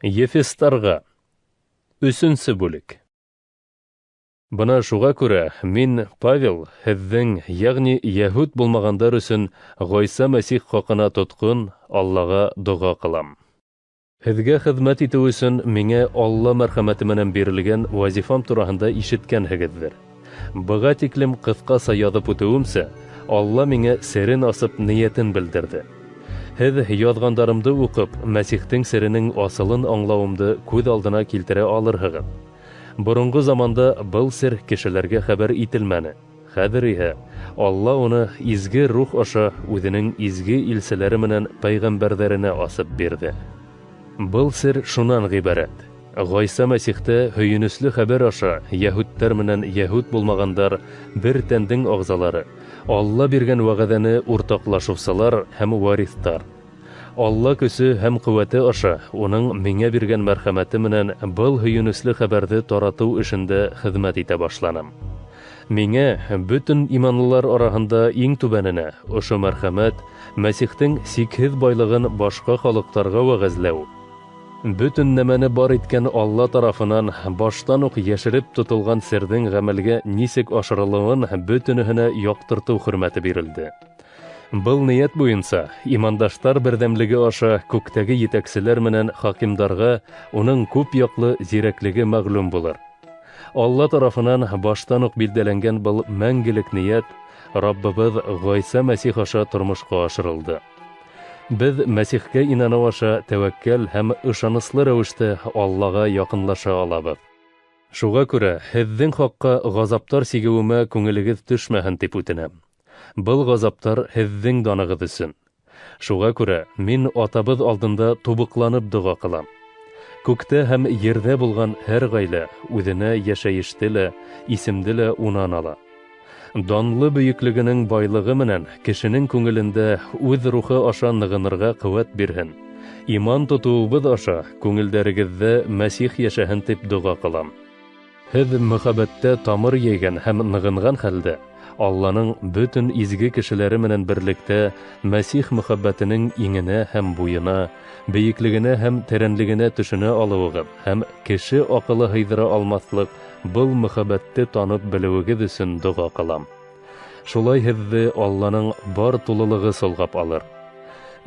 Ефестарға. 3-нче бүлек. Бына шуға күрә мин, Павел, һеҙҙең, ягъни яһүд булмағандар өсөн Ғайса Мәсих хаҡына тотҡон Аллаға доға ҡылам. Һеҙгә хеҙмәт итеү өсөн миңә Алла мәрхәмәте менән бирелгән вазифам тураһында ишеткәнһегеҙҙер. Быға тиклем ҡыҫҡаса яҙып үтеүемсә, Алла миңә серен асып ниәтен белдерҙе. Һеҙ яҙғандарымды уҡып, Мәсихтең серенең асылын аңлауымды күҙ алдына килтерә алырһығыҙ. Боронғо заманда был сер кешеләргә хәбәр ителмәне. Хәҙер иһә Алла уны изге рух аша үҙенең изге илселәре менән пәйғәмбәрҙәренә асып бирҙе. Был сер шунан ғибәрәт. Ғайса Мәсихтә һөйөнөслө хәбәр аша яһүдтәр менән яһүд булмағандар бер тәндең ағзалары, Алла биргән вәғәҙәне уртаҡлашыусылар һәм варифтар. Алла көсө һәм ҡеүәте аша уның миңә биргән мәрхәмәте менән был һөйөнөслө хәбәрҙе таратыу эшендә хеҙмәт итә башланым. Миңә бөтөн иманлылар араһында иң түбәненә ошо мәрхәмәт Мәсихтең сикһеҙ байлығын башҡа халыҡтарға вәғәзләү. Бөтөн нәмәне бар иткән Алла тарафынан баштан уҡ йәшереп тотолған серҙең ғәмәлгә нисек ашырылыуын бөтөнөһөнә яҡтыртыу хөрмәте бирелде. Был ниәт буйынса, имандаштар берҙәмлеге аша күктәге етәкселәр менән хакимдарға уның күп яҡлы зирәклеге мәғлүм булыр. Алла тарафынан баштан уҡ билдәләнгән был мәңгелек ниәт Раббыбыҙ Ғайса Мәсих аша тормошҡа ашырылды. Беҙ Мәсихкә инаныу аша тәүәккәл һәм ышаныслы рәүештә Аллаға яҡынлаша алабыҙ. Шуға күрә һеҙҙең хаҡҡа ғазаптар сигеүемә күңелегеҙ төшмәһен тип үтенәм. Был ғазаптар һеҙҙең данығыҙ өсөн. Шуға күрә мин атабыҙ алдында тубыҡланып доға ҡылам. Күктә һәм ерҙә булған һәр ғаилә үҙенә йәшәйеште лә, исемде лә унан ала. Данлы бөйөклөгөнөң байлығы менән кешенең күңелендә үҙ рухы аша нығынырға ҡеүәт бирһен. Иман тотоуыбыҙ аша күңелдәрегеҙҙә Мәсих йәшәһен тип доға ҡылам. Һеҙ мөхәббәттә тамыр йәйгән һәм нығынған хәлдә Алланың бөтөн изге кешеләре менән берлектә Мәсих мөхәббәтенең иңенә һәм буйына, бейеклегенә һәм тәрәнлегенә төшөнә алыуығыҙ һәм кеше аҡылы һыйҙыра алмаҫлыҡ был мөхәббәтте танып белеүегеҙ өсөн доға ҡылам. Шулай һеҙҙе Алланың бар тулылығы солғап алыр.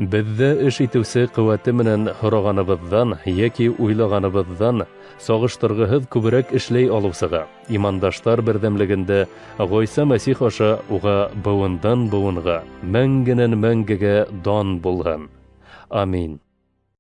Беҙҙә эш итеүсе ҡеүәте менән һорағаныбыҙҙан йәки уйлағаныбыҙҙан сағыштырғыһыҙ күберәк эшләй алыусыға, имандаштар берҙәмлегендә Ғайса Мәсих аша уға быуындан быуынға, мәңгенән мәңгегә дан булһын. Амин.